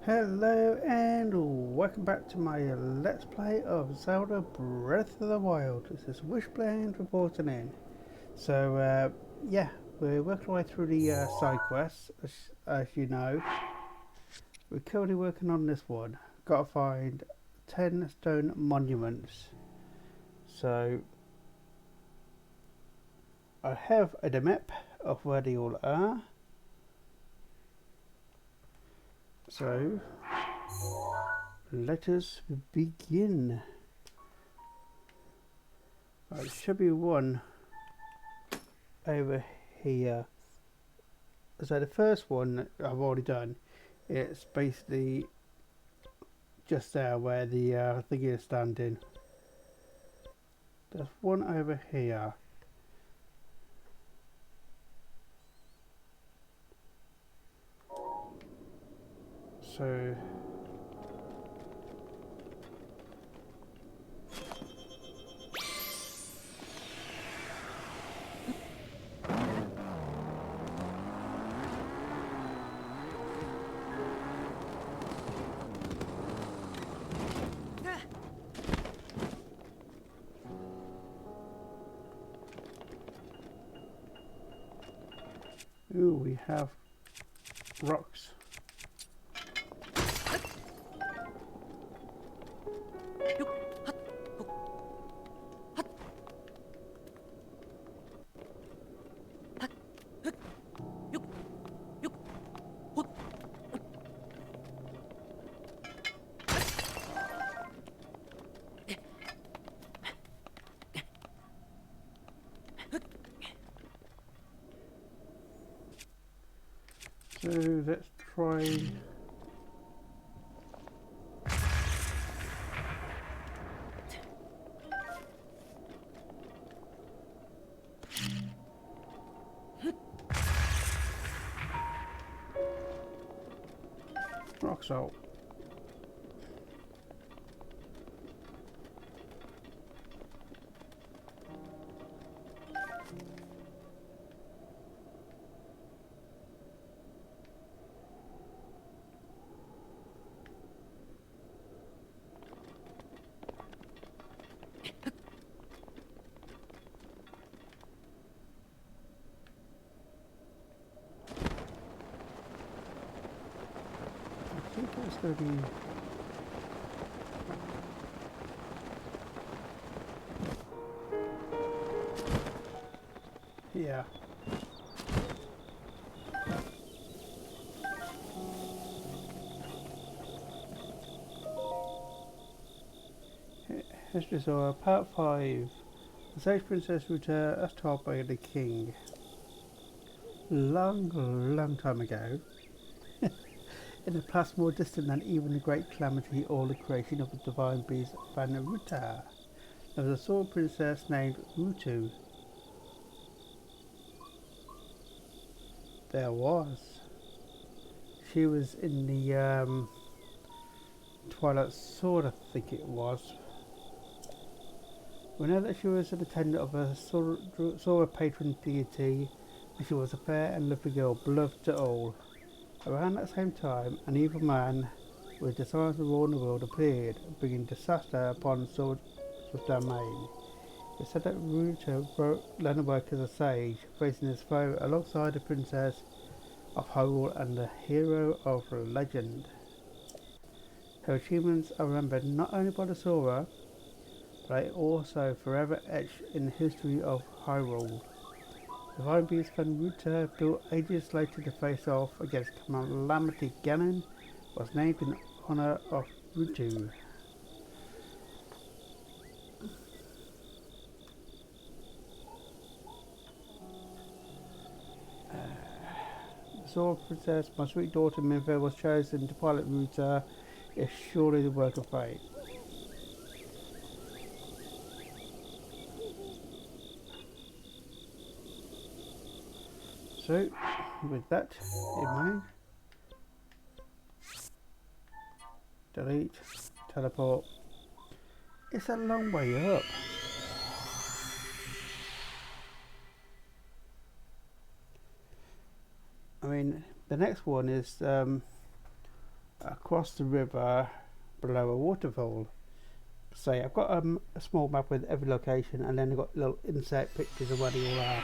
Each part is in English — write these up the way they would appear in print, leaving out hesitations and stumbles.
Hello and welcome back to my Let's Play of Zelda Breath of the Wild. This is Wishblend reporting in. Yeah, we're working our way through the side quests, as you know. We're currently working on this one. Gotta find 10 stone monuments. So, I have a map of where they all are. So, let us begin. Right, there should be one over here. So the first one that I've already done, it's basically just there where the thing is standing. There's one over here. So ooh, we have rocks. So let's try. Rock salt. I think it's going to be. Yeah. History Zora, Part 5. The Sage Princess Ruta, as told by the king. Long time ago. In a past more distant than even the great calamity or the creation of the divine beast Ruta, there was a sword princess named Rutu. There was. She was in the Twilight Sword, I think it was. We know that she was an attendant of a Zora patron deity, and she was a fair and lovely girl, beloved to all. Around that same time, an evil man with desires to rule the world appeared, bringing disaster upon Zora's domain. It said that Ruto learned to work as a sage, facing his foe alongside the princess of Hyrule and the hero of legend. Her achievements are remembered not only by the Zora, but are also forever etched in the history of Hyrule. The Divine Beast Ruta, built ages later to face off against Calamity Ganon, was named in honour of Rutu. The Zora Princess, my sweet daughter Minfa, was chosen to pilot Ruta. Is surely the work of fate. So, with that in mind, delete, teleport. It's a long way up. I mean, the next one is across the river below a waterfall. So I've got a small map with every location, and then I've got little insert pictures of where they all are.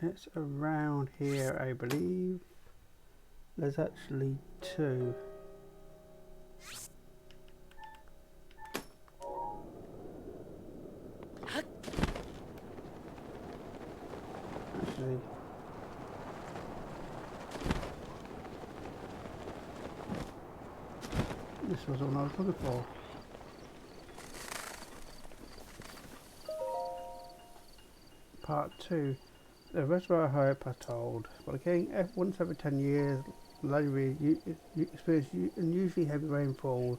It's around here, I believe. There's actually two. Actually, this was all I was looking for. Part 2. The reservoir hope are told. But again, once every 10 years, Larry experience unusually heavy rainfall.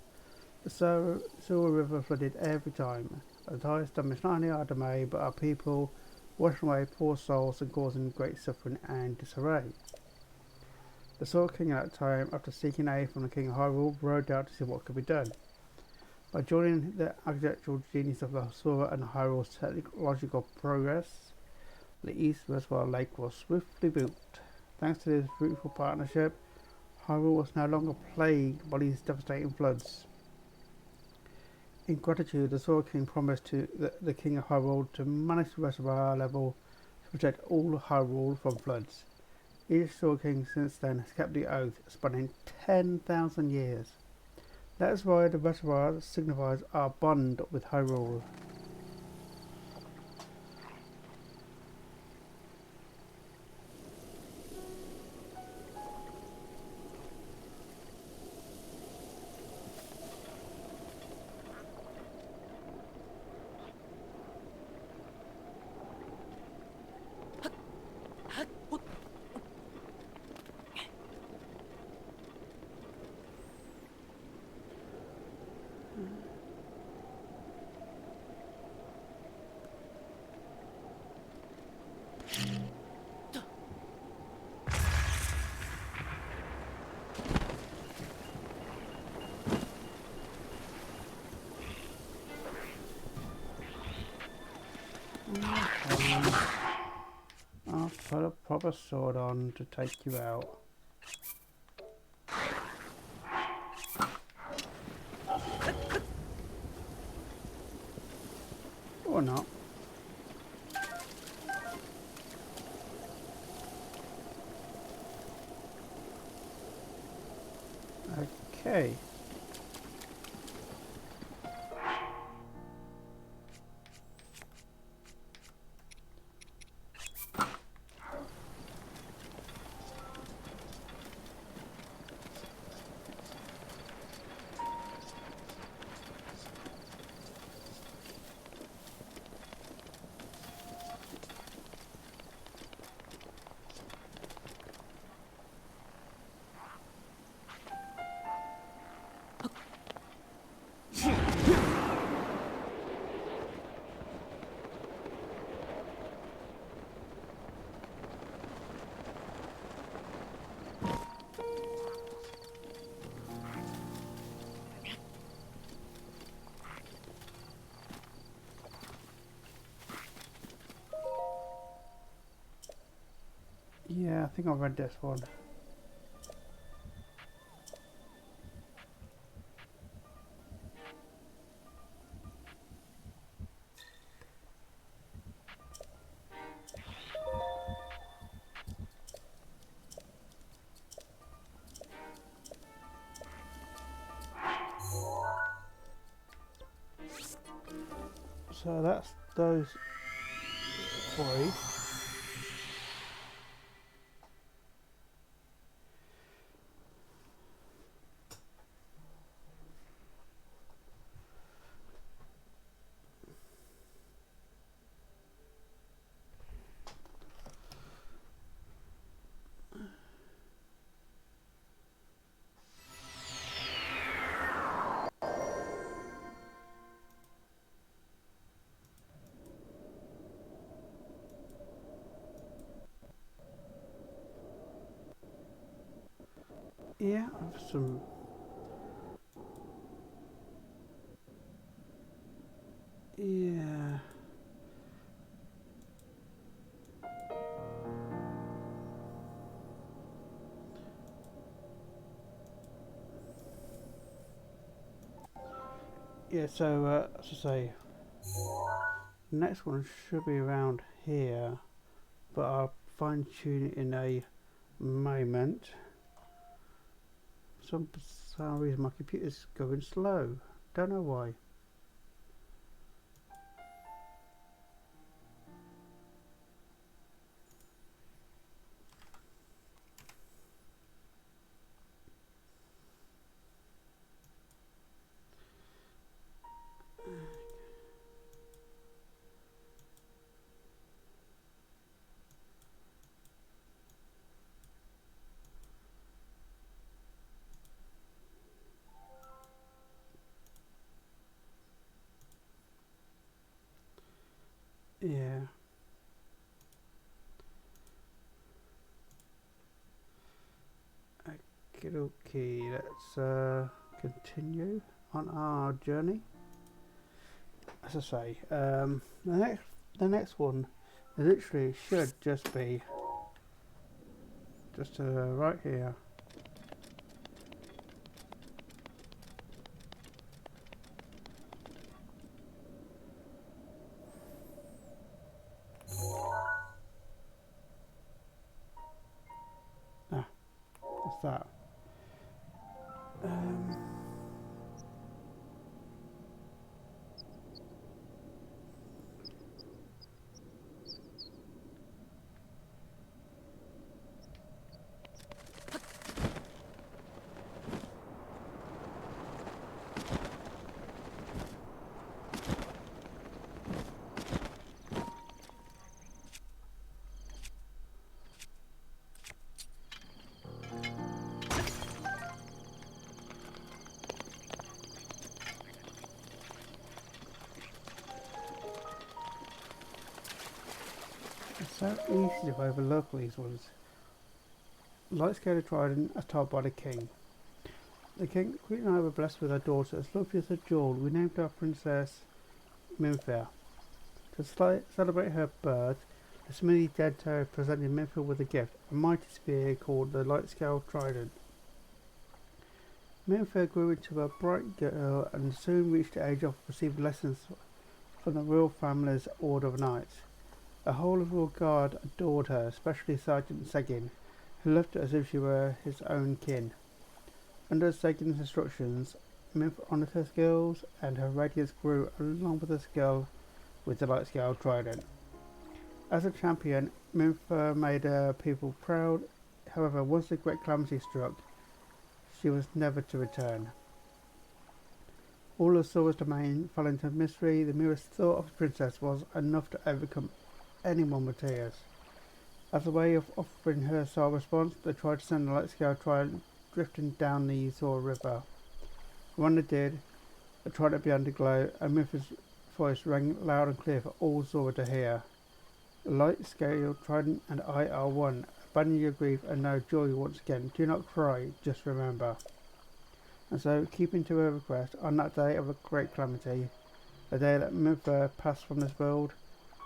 The Zora River flooded every time. At the highest damage not only are the May, but our people washing away poor souls and causing great suffering and disarray. The Zora King at that time, after seeking aid from the King of Hyrule, rode out to see what could be done. By joining the architectural genius of the Zora and Hyrule's technological progress, the East Reservoir Lake was swiftly built. Thanks to this fruitful partnership, Hyrule was no longer plagued by these devastating floods. In gratitude, the Zora King promised to the King of Hyrule to manage the reservoir level to protect all of Hyrule from floods. Each Zora King since then has kept the oath, spanning 10,000 years. That is why the reservoir signifies our bond with Hyrule. I'll put a proper sword on to take you out. Or not. Okay. Yeah, I think I read this one. So that's those three. Yeah, I have some. Yeah. Yeah, so as I say, the next one should be around here, but I'll fine tune it in a moment. For some reason my computer's going slow. Don't know why. Yeah. Okay, let's continue on our journey. As I say, the next one literally should just be just right here. Ah, what's that? Um, it's so easy to overlook these ones. Light scaled trident are told by the king. The queen and I were blessed with a daughter as lovely as a jewel. We named her Princess Minfair. To celebrate her birth, the smithy Dento presented Minfair with a gift, a mighty spear called the Light Scale Trident. Minfair grew into a bright girl and soon reached the age of receiving lessons from the royal family's Order of Knights. The whole of the royal guard adored her, especially Sergeant Seguin, who loved her as if she were his own kin. Under Segin's instructions, Minfair honoured her skills, and her radiance grew along with the skill with the light scale trident. As a champion, Minfair made her people proud. However, once the great calamity struck, she was never to return. All of Zora's domain fell into mystery. The merest thought of the princess was enough to overcome anyone with tears. As a way of offering her soul response, they tried to send the light scale trident drifting down the Zora River. When it did, the trident began to glow, and Minfair's voice rang loud and clear for all Zora to hear. The light scale trident and I are one. Abandon your grief and know joy once again. Do not cry, just remember. And so, keeping to her request, on that day of a great calamity, the day that Minfair passed from this world,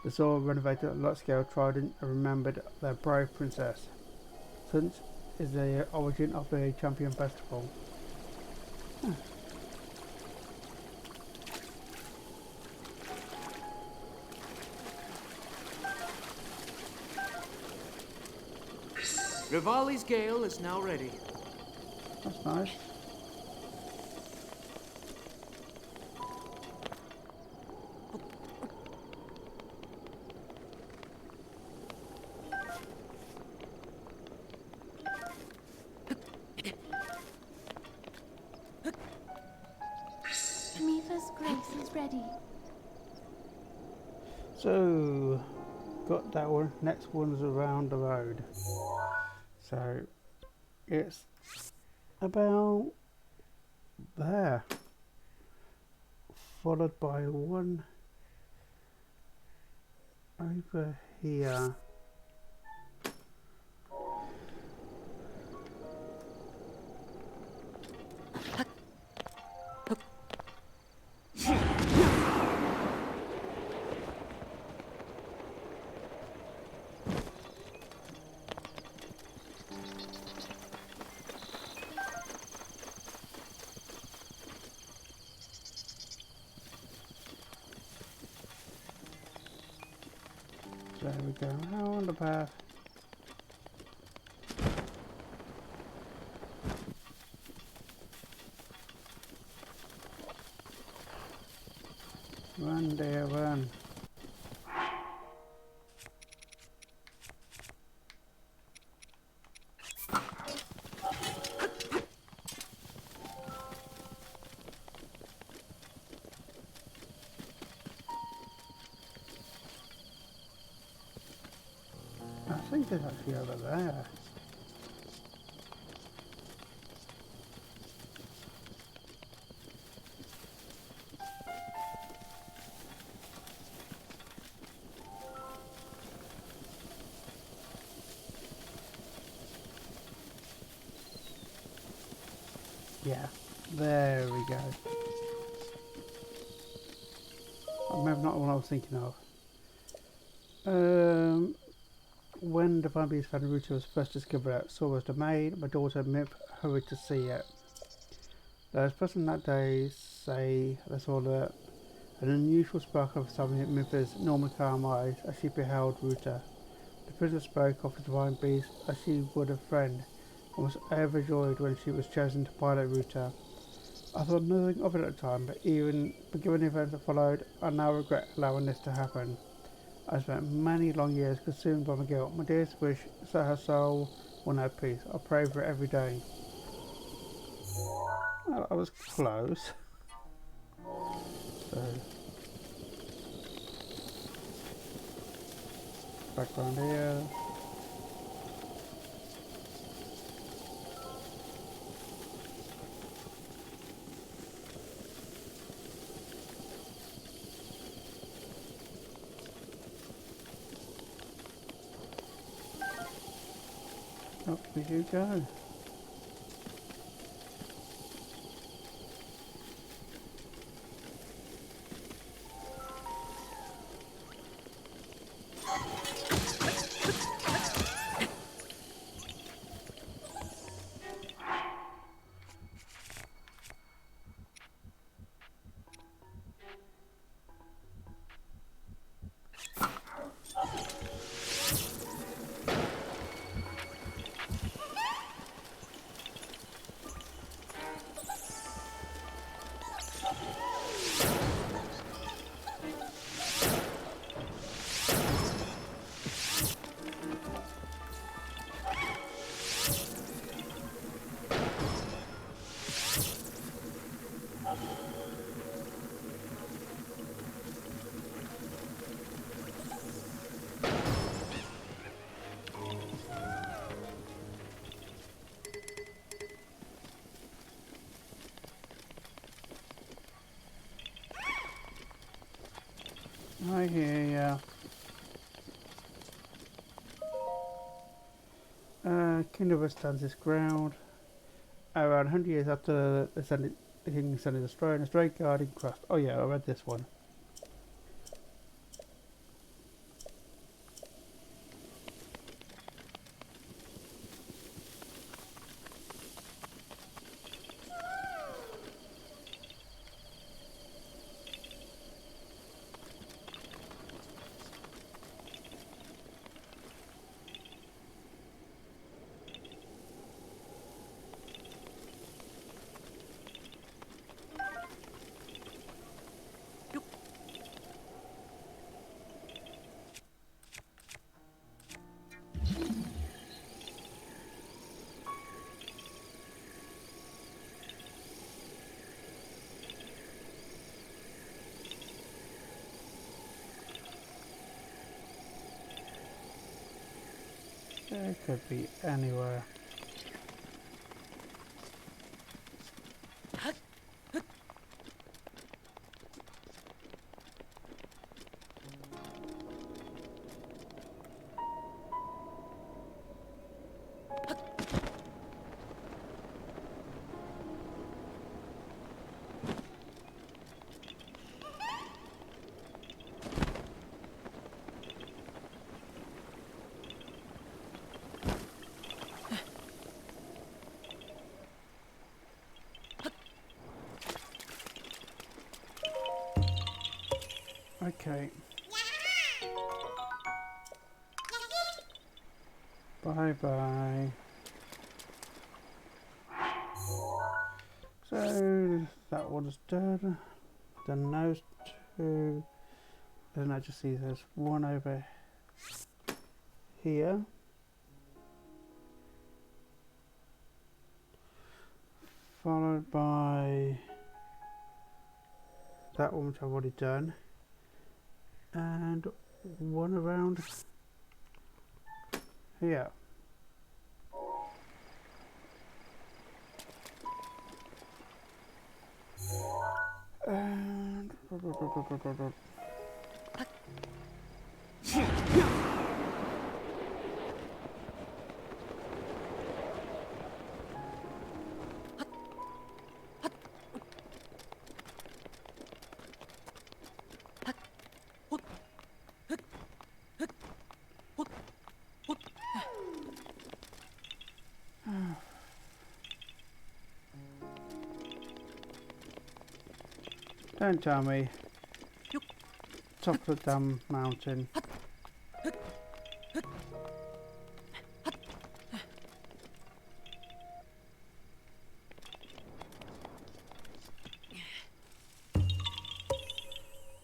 the Zora renovated the light scale trident and remembered their brave princess. Since is the origin of the champion festival. Rivali's gale is now ready. That's nice. Mifa's grace is ready. So, got that one. Next one's around the road. So, it's about there. Followed by one over here. There we go. Now on the path. Run, dear, run. I think it's actually over there. Yeah, there we go. Maybe not the one I was thinking of. When the Divine Beast found Ruta was first discovered at Zora's domain, my daughter Mip hurried to see it. Those present that day say they saw an unusual spark of something in Mip's normal calm eyes as she beheld Ruta. The princess spoke of the Divine Beast as she would a friend, and was overjoyed when she was chosen to pilot Ruta. I thought nothing of it at the time, but given the events that followed, I now regret allowing this to happen. I spent many long years consumed by my guilt. My dearest wish is that her soul will know peace. I pray for it every day. Well, I was close. So, background here. Up you go. I hear ya. Kingdom stands its ground. Around 100 years after the king ascended the throne, a stray guardian crust. Oh yeah, I read this one. It could be anywhere. Okay. Bye bye. So that one's done. Done those two. Then I just see there's one over here. Followed by that one which I've already done. And one around here. And don't tell me. Top of the damn mountain.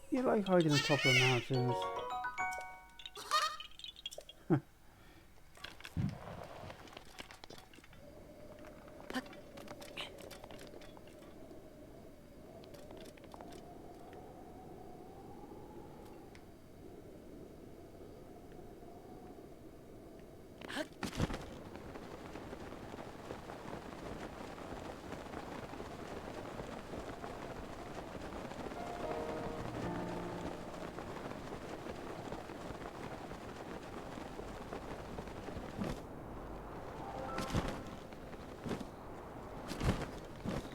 You like hiding on top of the mountains.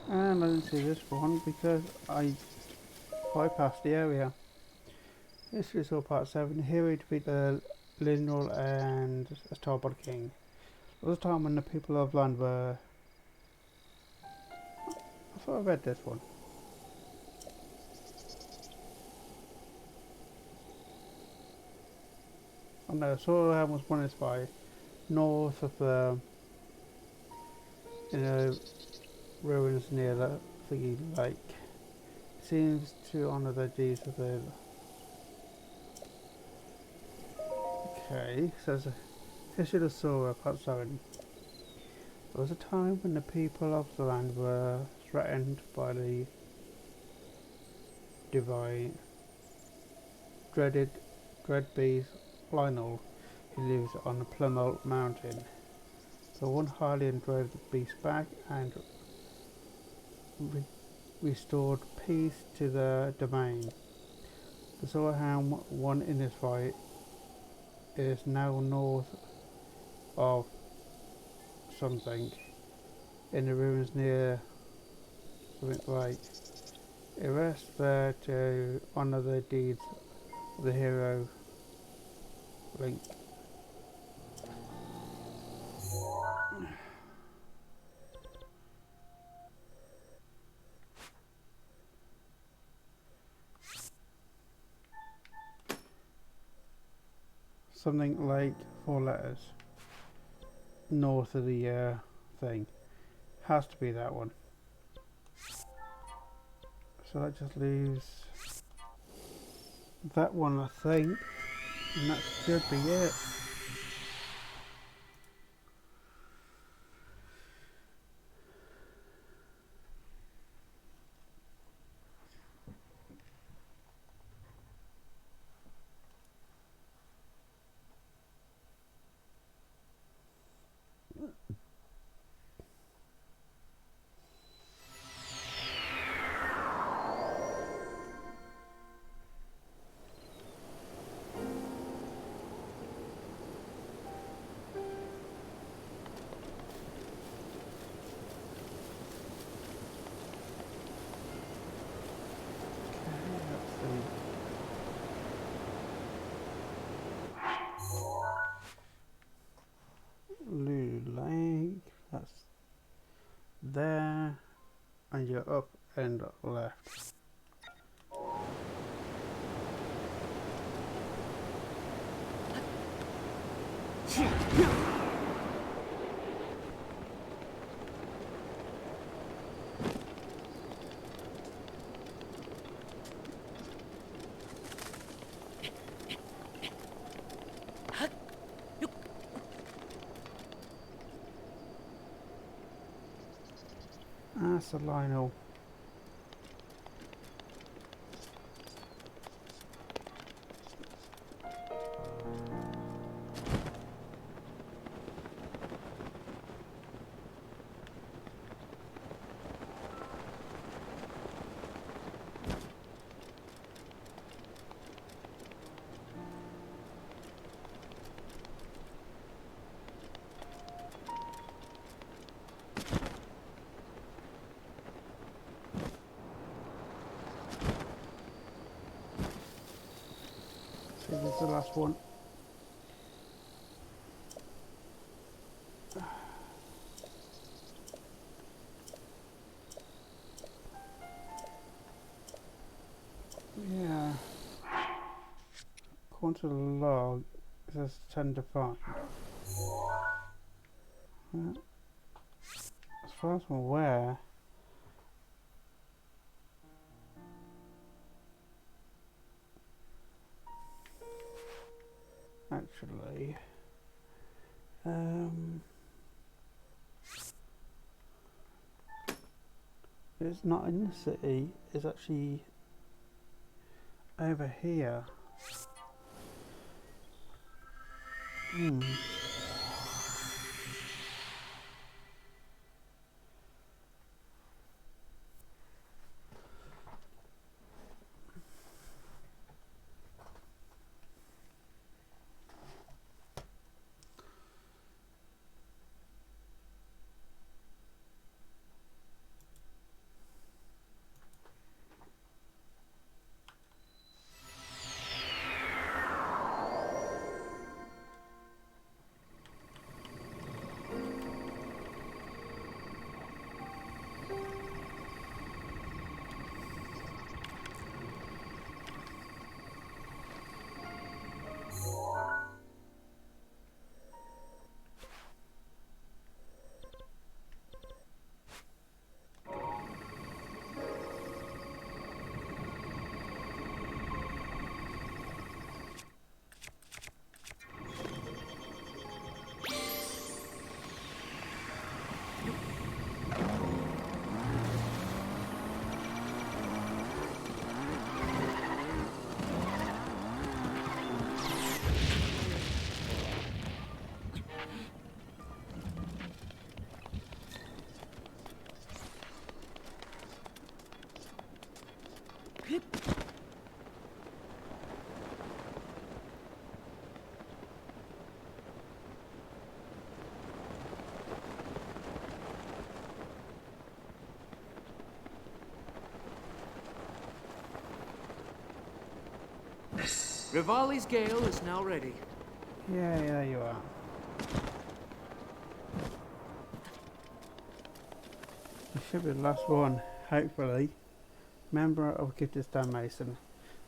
And I didn't see this one because I bypassed the area. This is all part 7. Here we defeat the Lineal and Starbot King. There was a time when the people of land were... I thought I read this one. Oh no, Zora was one is by north of the ruins near the Figgy Lake. It seems to honour the deeds of the... Okay, so there's a history of Zora, part 7. There was a time when the people of the land were threatened by the divine dread beast Lionel, who lives on the Plumel Mountain. So one highly and drove the beast back and restored peace to the domain. The Zora Hound won in this fight. It is now north of something in the ruins near something like. It rests there to honour the deeds of the hero Link. Something like 4 letters north of the thing. Has to be that one. So that just leaves that one, I think, and that should be it. Lake, that's there, and you're up and left. That's a Lionel. So this is the last one. Yeah. According to the log, it says 10 to 5. Well, as far as I'm aware, actually, it's not in the city, it's actually over here. Hmm. Rivali's gale is now ready. Yeah, there you are. This should be the last one, hopefully. Member of Gifted Stonemason.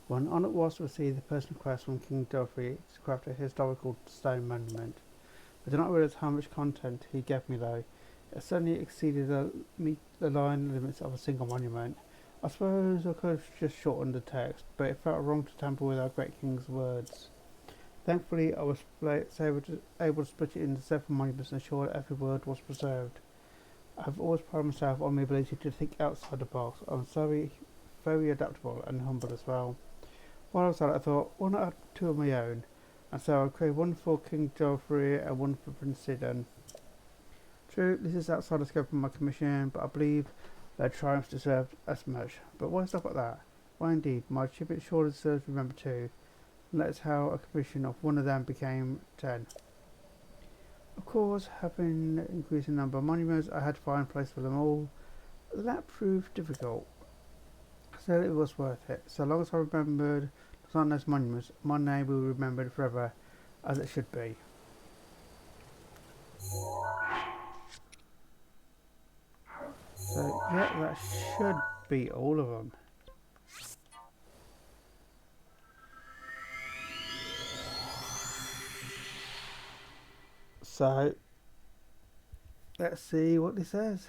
One honour it was to receive the personal request from King Geoffrey to craft a historical stone monument. I did not realise how much content he gave me though. It certainly exceeded the line limits of a single monument. I suppose I could have just shortened the text, but it felt wrong to tamper with our great king's words. Thankfully, I was able to split it into several monuments and ensure that every word was preserved. I have always prided myself on my ability to think outside the box. I'm very adaptable and humble as well. While I was at it, I thought, why not add two of my own? And so I created one for King Geoffrey and one for Prince Sidon. True, this is outside the scope of my commission, but I believe their triumphs deserved as much. But why stop at that? Why indeed, my achievement surely deserves to remember too. And that is how a commission of one of them became 10. Of course, having an increasing number of monuments, I had to find a place for them all. That proved difficult. Still, it was worth it. So long as I remembered on those monuments, my name will be remembered forever, as it should be. So, yeah, that should be all of them. So, let's see what this says.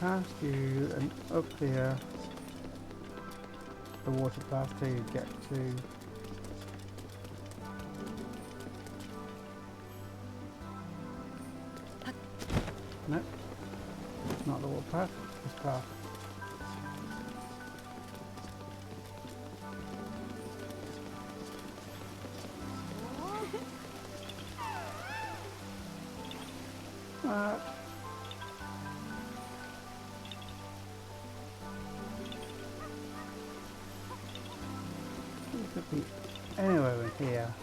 past you and up here, the water path till you get to. Nope, not the water path, this path. It could be anywhere in here.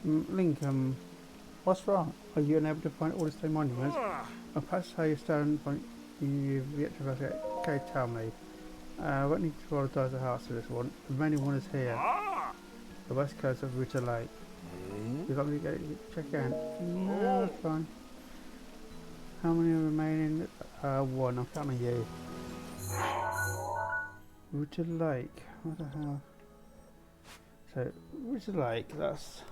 Lincoln, what's wrong? Are you unable to find all the stone monuments? Or perhaps how you stone you've yet to investigate? Okay, tell me. I won't need to apologise the house for this one. The remaining one is here. The west coast of Ritter Lake. You got me to check in? No, that's fine. How many are remaining? One. I'm counting you. Ritter Lake. What the hell? So, Ritter Lake, that's...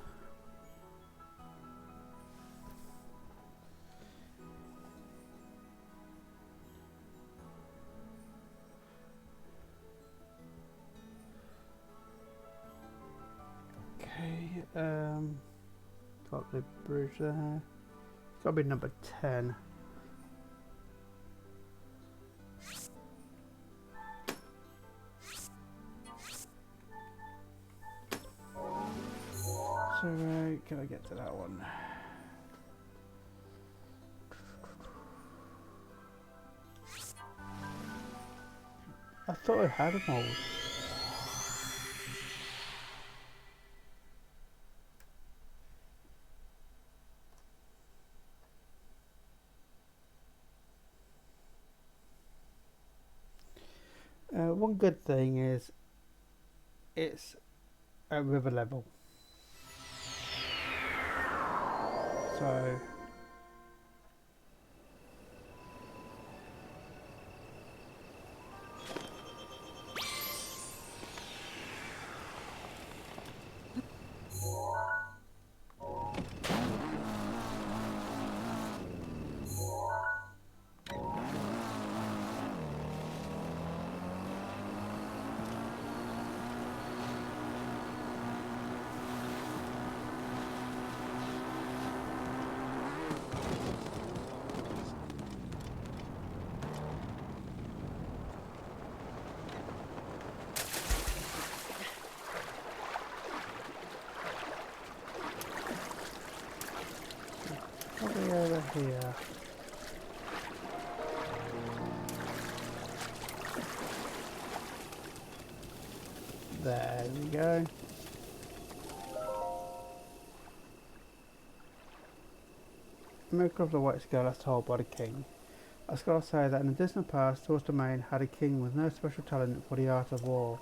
Okay, got the bridge there. It's got to be number 10. So, can I get to that one? I thought I had them all. One good thing is it's at river level. So probably over here. There we go. Miracle of the White Scale as told by the king. A scholar say that in the distant past, Source Domain had a king with no special talent for the art of war.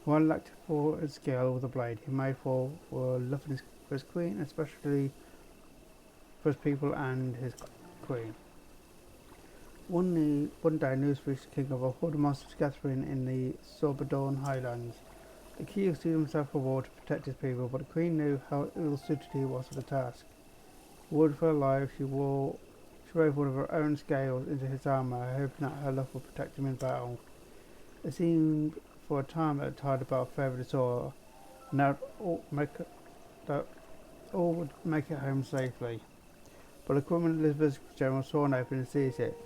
One lacked for his skill with a blade. He made for love for his queen, especially for his people and his queen. One day, news reached the king of a horde of monsters gathering in the Zora highlands. The king used himself a war to protect his people, but the queen knew how ill-suited he was for the task. Worried for her life, she wove one of her own scales into his armour, hoping that her love would protect him in battle. It seemed for a time that the tide of battle favoured Zora, and that all would make it home safely. But the Queen Elizabeth's general saw an opening and seized it,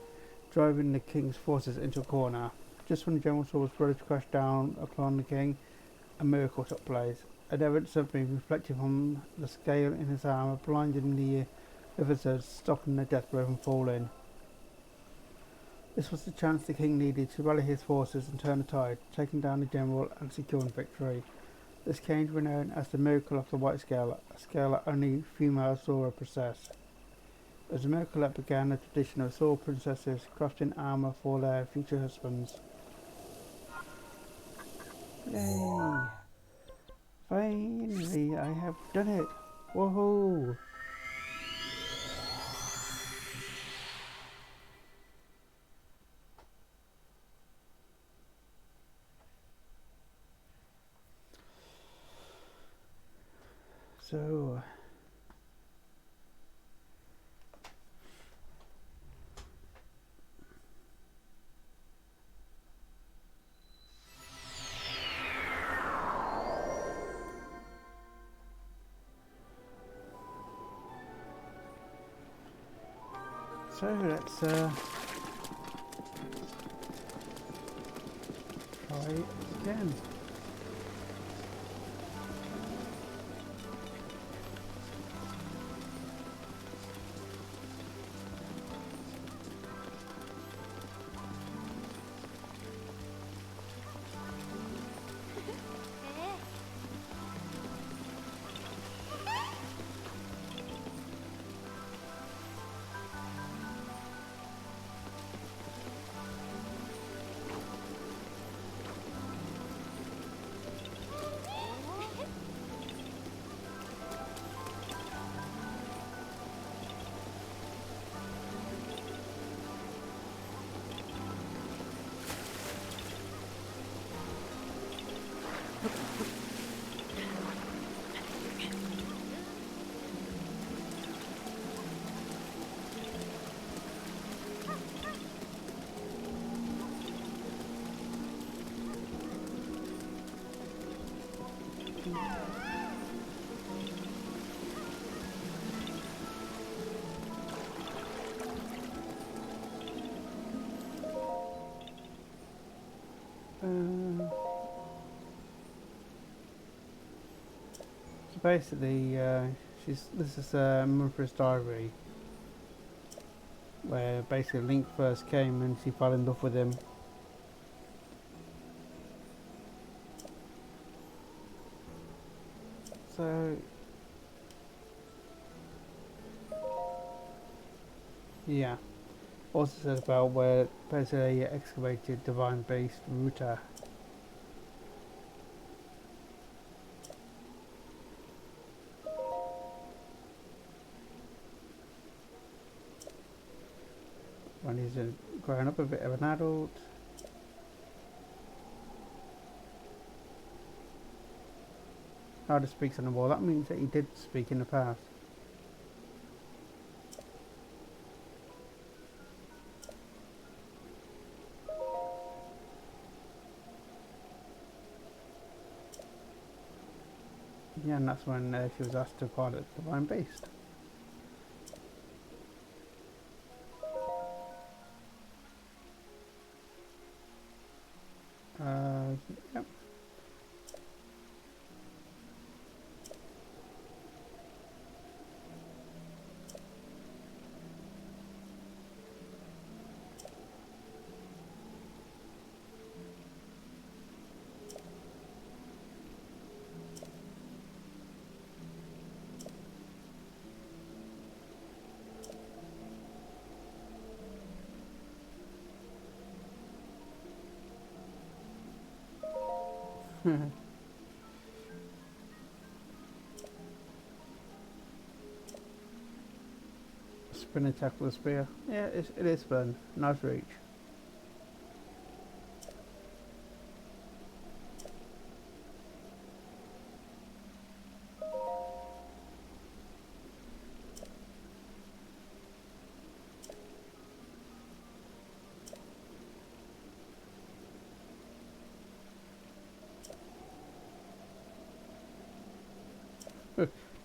driving the king's forces into a corner. Just when the general saw was ready to crash down upon the king, a miracle took place. A devil submarine reflected from the scale in his armour, blinding the officers, stopping the death blow from falling. This was the chance the king needed to rally his forces and turn the tide, taking down the general and securing victory. This came to be known as the miracle of the White Scale, a scale that only female Zora possess. It was a miracle that began a tradition of Zora princesses crafting armour for their future husbands. Yay! Finally, I have done it! Woohoo! So let's try again. So basically, this is Mumford's diary, where basically Link first came and she fell in love with him. So yeah, also says about where basically excavated divine-based router. When he's growing up a bit of an adult. How to speak on the wall, that means that he did speak in the past. Yeah, and that's when she was asked to pilot Divine Beast. Yep. Spin attack with a spear. Yeah, it is fun. Nice reach.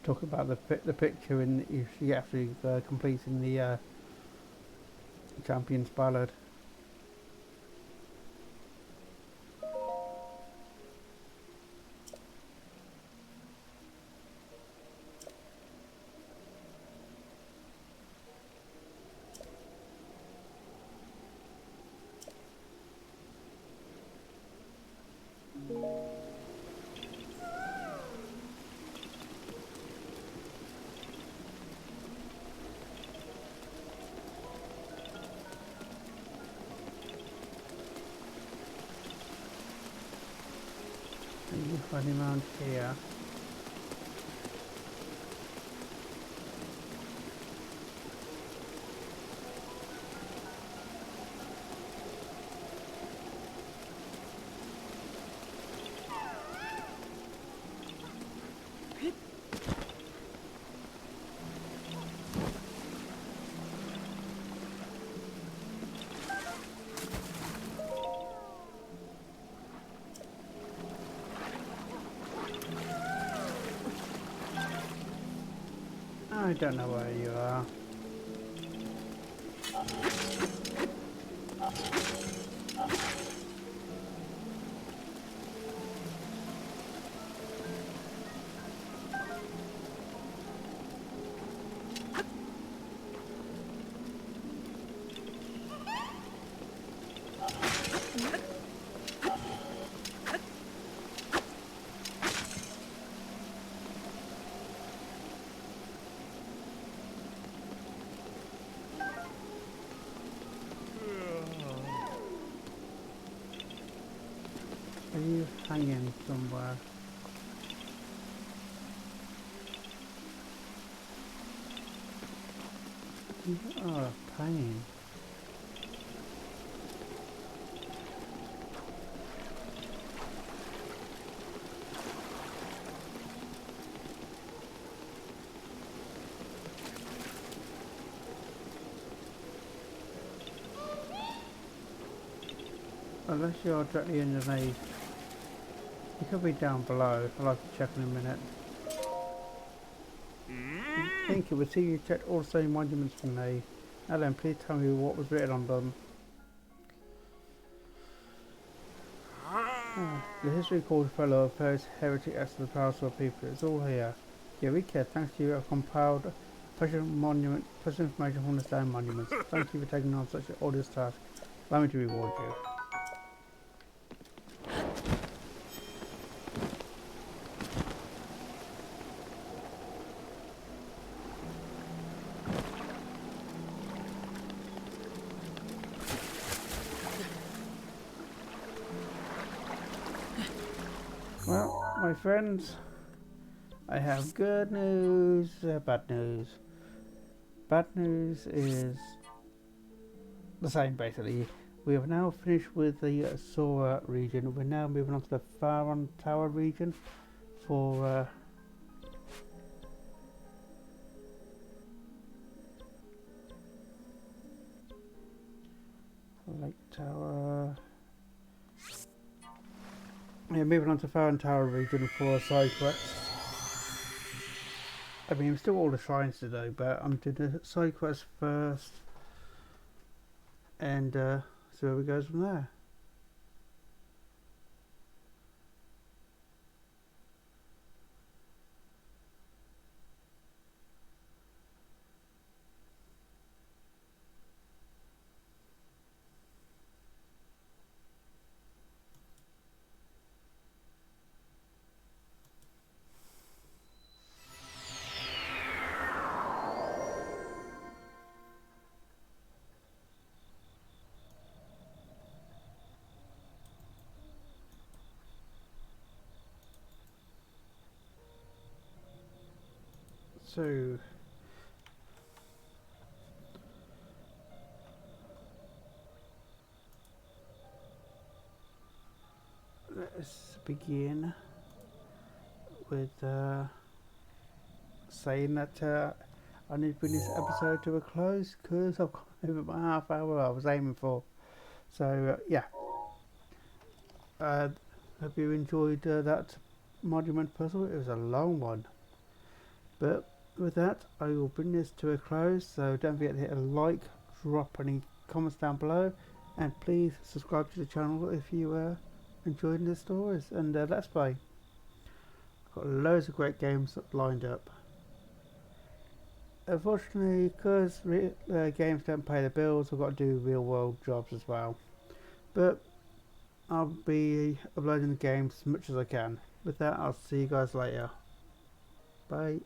Talk about the picture in if she actually completing the Champion's Ballad. And you find him around here. I don't know where you are. Are you hanging somewhere? You are a pain. Unless you're directly underneath. You could be down below. I'll have to check in a minute. Thank you. We'll see you checked all the same monuments for me. Now then, please tell me what was written on them. The history called fellow affairs heritage as the powerful people. It's all here. Eureka, thanks to you, I've compiled precious information from the stone monuments. Thank you for taking on such an arduous task. Allow me to reward you. Well, my friends, I have good news, bad news. Bad news is the same basically. We have now finished with the Zora region. We're now moving on to the Faron Tower region for Lake Tower. Yeah, moving on to Faron Tower region for side quests. I mean, still all the shrines to do, but I'm doing the side quests first, and see where we go from there. So, let's begin with saying that I need to bring this episode to a close because I've gone over my half hour I was aiming for. So, yeah. Hope you enjoyed that monument puzzle. It was a long one. But with that, I will bring this to a close. So don't forget to hit a like, drop any comments down below, and please subscribe to the channel if you enjoyed the stories and Let's Play. I've got loads of great games lined up. Unfortunately, because games don't pay the bills, I've got to do real world jobs as well. But I'll be uploading the games as much as I can. With that, I'll see you guys later. Bye.